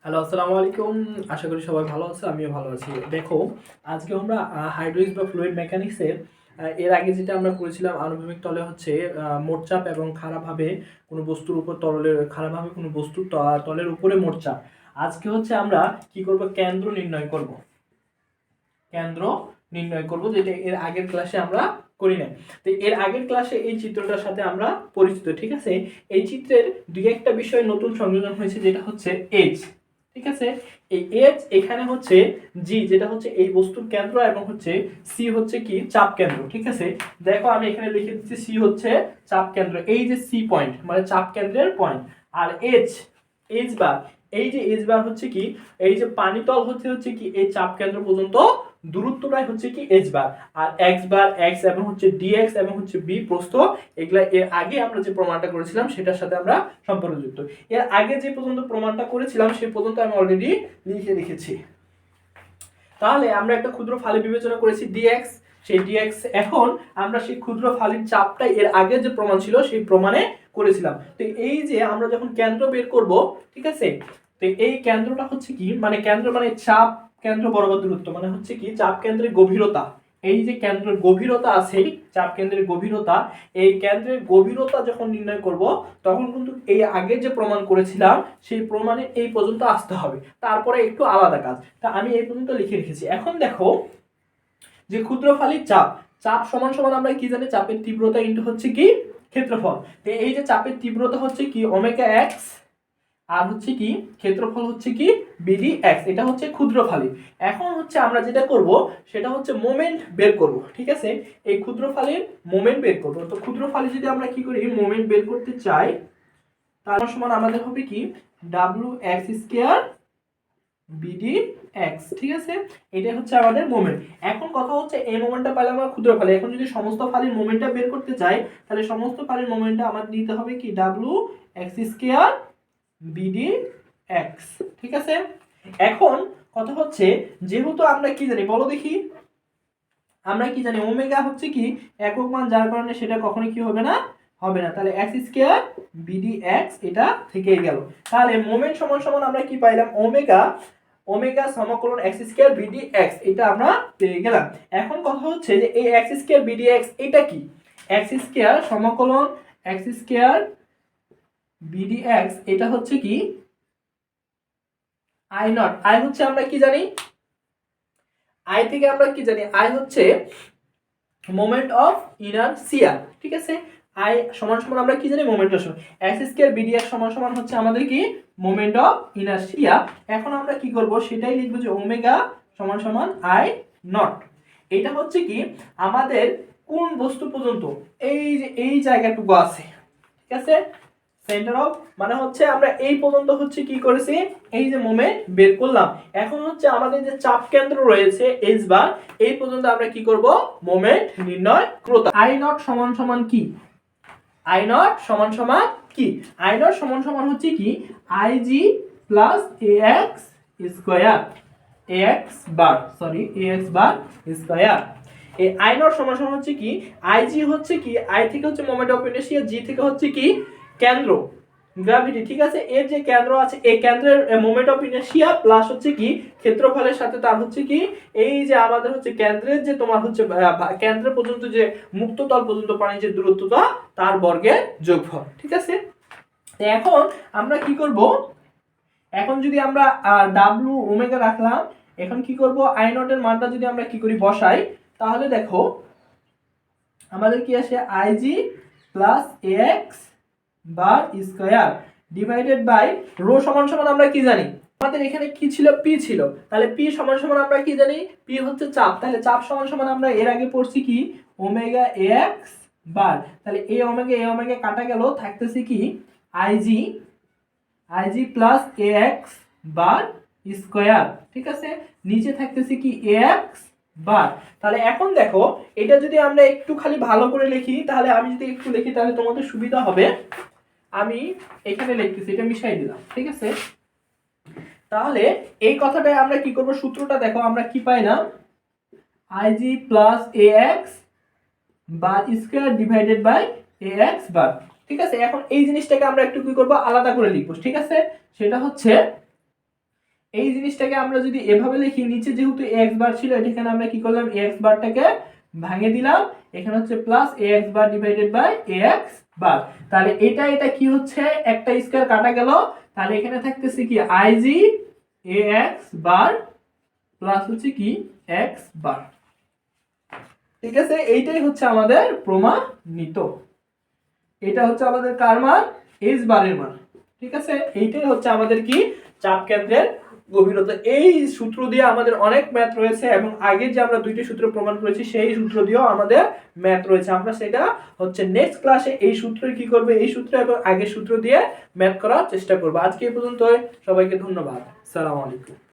Hello, আসসালামু আলাইকুম। আশা করি সবাই ভালো আছে, আমিও ভালো আছি। দেখো, আজকে আমরা হাইড্রোলিক্স বা ফ্লুইড মেকানিক্সের এর আগে যেটা আমরা করেছিলাম আনুভূমিক তলে হচ্ছে মোট চাপ এবং খাড়াভাবে কোনো বস্তুর উপর খাড়াভাবে কোনো বস্তুর তলের উপরে মোট চাপ। আজকে হচ্ছে আমরা কি করব, কেন্দ্র নির্ণয় করব। কেন্দ্র নির্ণয় করব, যেটা এর আগের ক্লাসে আমরা করি নাই। তো এর আগের ক্লাসে এই চিত্রটার সাথে আমরা পরিচিত, ঠিক আছে। এই চিত্রের দুই একটা বিষয় নতুন সংযোজন হয়েছে, যেটা হচ্ছে এইচ, ঠিক আছে। এই এইচ এখানে হচ্ছে জি, যেটা হচ্ছে এই বস্তুর কেন্দ্র, এবং হচ্ছে সি হচ্ছে কি চাপ কেন্দ্র, ঠিক আছে। দেখো আমি এখানে লিখে দিচ্ছি সি হচ্ছে চাপ কেন্দ্র, এই যে সি পয়েন্ট মানে চাপ কেন্দ্রের পয়েন্ট। আর এইচ, এইচ বার, এই যে এইচ বার হচ্ছে কি, এই যে পানিতল হচ্ছে কি এই চাপ কেন্দ্র পর্যন্ত দূরত্বটাই হচ্ছে কি এইচ বার। আর এক্স বার, এক্স এবং হচ্ছে ডিএক্স এবং হচ্ছে বি প্রস্থ, এগুলা এর আগে আমরা যে প্রমাণটা করেছিলাম সেটার সাথে আমরা সম্পর্কযুক্ত। এর আগে যে পর্যন্ত প্রমাণটা করেছিলাম সে পর্যন্ত আমি অলরেডি লিখে রেখেছি। তাহলে আমরা একটা ক্ষুদ্র ফালি বিবেচনা করেছি ডিএক্স, সেই ডিএক্স এখন আমরা সেই ক্ষুদ্র ফালির চাপটা এর আগে যে প্রমাণ ছিল সেই প্রমাণে করেছিলাম। তো এই যে আমরা যখন কেন্দ্র বের করব, ঠিক আছে, তো এই কেন্দ্রটা হচ্ছে কি, মানে কেন্দ্র মানে চাপ কেন্দ্র বরাবর দূরত্ব, মানে হচ্ছে কি চাপ কেন্দ্রের গভীরতা। এই যে কেন্দ্রের গভীরতা আছে, চাপ কেন্দ্রের গভীরতা, এই কেন্দ্রের গভীরতা যখন নির্ণয় করব তখন কিন্তু এই আগে যে প্রমাণ করেছিলাম সেই প্রমাণে এই পর্যন্ত আসতে হবে, তারপরে একটু আলাদা কাজ। তা আমি এই পর্যন্ত লিখে রেখেছি। এখন দেখো যে ক্ষুদ্র ফালির চাপ, চাপ সমান সমান আমরা কি জানি, চাপের তীব্রতা ইনটু হচ্ছে কি ক্ষেত্রফল। তো এই যে চাপের তীব্রতা হচ্ছে কি ওমেগা এক্স, আর হচ্ছে কি ক্ষেত্রফল হচ্ছে কি বিডি এক্স, এটা হচ্ছে ক্ষুদ্র ফালি। এখন হচ্ছে আমরা যেটা করব সেটা হচ্ছে মোমেন্ট বের করব, ঠিক আছে। এই ক্ষুদ্র ফালির মোমেন্ট বের করব। তো ক্ষুদ্র ফালি যদি আমরা কি করি মোমেন্ট বের করতে চাই, তার সমান আমাদের হবে কি ডাব্লিউ এক্স স্কয়ার বিডি এক্স, ঠিক আছে। এটা হচ্ছে আমাদের মোমেন্ট। এখন কথা হচ্ছে এই মোমেন্টটা পাইলে আমরা ক্ষুদ্র ফালি, এখন যদি সমস্ত ফালির মোমেন্টটা বের করতে চাই তাহলে সমস্ত ফালির মোমেন্টটা আমাদের নিতে হবে কি ডাব্লিউ এক্স স্কয়ার বিডি এক্স, ঠিক আছে। এখন কথা হচ্ছে যেহেতু আমরা কি জানি বলো দেখি, আমরা কি জানি ওমেগা হচ্ছে কি একক মান, যার কারণে সেটা কখনোই কি হবে না, হবে না। তাহলে এক্স স্কয়ার বিডি এক্স এটা থেকেই গেল। তাহলে মোমেন্ট সমান সমান আমরা কি পাইলাম ওমেগা, ওমেগা সমকলন এক্স স্কয়ার বিডি এক্স, এটা আমরা পেয়ে গেলাম। এখন কথা হচ্ছে যে এই এক্স স্কয়ার বিডি এক্স এটা কি, এক্স স্কয়ার সমকলন এক্স স্কয়ার বিডি এক্স এটা হচ্ছে কি আই নট। আই হচ্ছে আমরা কি জানি, আই থেকে আমরা কি জানি, আই হচ্ছে মোমেন্ট অফ ইনারশিয়া, ঠিক আছে। আই সমান সমান আমরা কি জানি মোমেন্ট অফ, এক্স স্কয়ার বিডি এক্স সমান সমান হচ্ছে আমাদের কি মোমেন্ট অফ ইনারশিয়া। এখন আমরা কি করব সেটাই লিখব যে ওমেগা সমান সমান আই নট। এটা হচ্ছে কি আমাদের কোন বস্তু পর্যন্ত, এই যে এই জায়গাটুকু আছে, ঠিক আছে, সেন্টার অফ, মানে হচ্ছে আমরা এই পর্যন্ত হচ্ছে কি করেছি এই যে মোমেন্ট বের করলাম। এখন হচ্ছে আমাদের যে চাপ কেন্দ্র রয়েছে এইচ বার, এই পর্যন্ত আমরা কি করব মোমেন্ট নির্ণয় করব। আই নট সমান সমান কি, আই নট সমান সমান কি, আই নট সমান সমান হচ্ছে কি I G plus a x square, A x bar sorry A x bar square. এই আই নট সমান সমান হচ্ছে কি আই জি হচ্ছে কি, আই থেকে হচ্ছে মোমেন্ট অফ ইনারশিয়া, জি থেকে হচ্ছে কি কেন্দ্র গ্র্যাভিটি, ঠিক আছে। এর যে কেন্দ্র আছে এই কেন্দ্রের মোমেন্ট অফ ইনারশিয়া প্লাস হচ্ছে কি ক্ষেত্রফলের সাথে তার হচ্ছে কি এই যে আমাদের হচ্ছে কেন্দ্রের যে তোমার হচ্ছে কেন্দ্র পর্যন্ত যে মুক্ত তল পর্যন্ত পানির যে দূরত্বটা তার বর্গের যোগফল, ঠিক আছে। এখন আমরা কি করব, এখন যদি আমরা ডাব্লিউ ওমেগা রাখলাম, এখন কি করব আই নট এর মানটা যদি আমরা কি করি বসাই, তাহলে দেখো আমাদের কি আসে IG plus x bar square divided by rho সমান সমান আমরা কি জানি, আমাদের এখানে কি ছিল পি ছিল, তাহলে পি সমান সমান আমরা কি জানি পি হচ্ছে চাপ, তাহলে চাপ সমান সমান আমরা এর আগে পড়ছি কি ওমেগা এক্স বার, তাহলে এ ওমেগা কাটা গেল, থাকতেছে কি IG, IG plus a x bar square, ঠিক আছে, নিচে থাকতেছে কি এ এক্স বার। তাহলে এখন দেখো এটা যদি আমরা একটু খালি ভালো করে লিখি, তাহলে আমি যদি একটু লিখি তাহলে তোমাদের সুবিধা হবে। আমি এখানে লিখতেছি, এটা মিশাই দিলাম, ঠিক আছে। তাহলে এই কথাটাই আমরা কি করব, সূত্রটা দেখো আমরা কি পাই না আইজি plus a x bar square divided by a x bar, ঠিক আছে। এখন এই জিনিসটাকে আমরা একটু কি করব আলাদা করে লিখবো, ঠিক আছে। সেটা হচ্ছে এই জিনিসটাকে আমরা যদি এভাবে লিখি, নিচে যেহেতু এক্স বার ছিল এখানে আমরা কি করলাম, এক্স বারটাকে ভাঙে দিলাম, এখানে হচ্ছে plus x bar divided by x bar. তাহলে এটা কি হচ্ছে, একটা স্কয়ার কাটা গেল, তাহলে এখানে থাকতেছে কি আইজি এক্স বার প্লাস হচ্ছে কি এক্স বার। ঠিক আছে, এইটাই হচ্ছে আমাদের প্রমাণিত। এটা হচ্ছে আমাদের কার মান, এইচ বারের মান। ঠিক আছে, এইটাই হচ্ছে আমাদের কি চাপ কেন্দ্রের গভীরতা। এই সূত্র দিয়ে আমাদের অনেক ম্যাথ রয়েছে এবং আগে যে আমরা দুইটি সূত্র প্রমাণ করেছি সেই সূত্র দিয়েও আমাদের ম্যাথ রয়েছে। আমরা সেটা হচ্ছে নেক্সট ক্লাসে এই সূত্র কি করবে, এই সূত্র এবং আগের সূত্র দিয়ে ম্যাথ করার চেষ্টা করব। আজকে এই পর্যন্ত, সবাইকে ধন্যবাদ। আসসালামু আলাইকুম।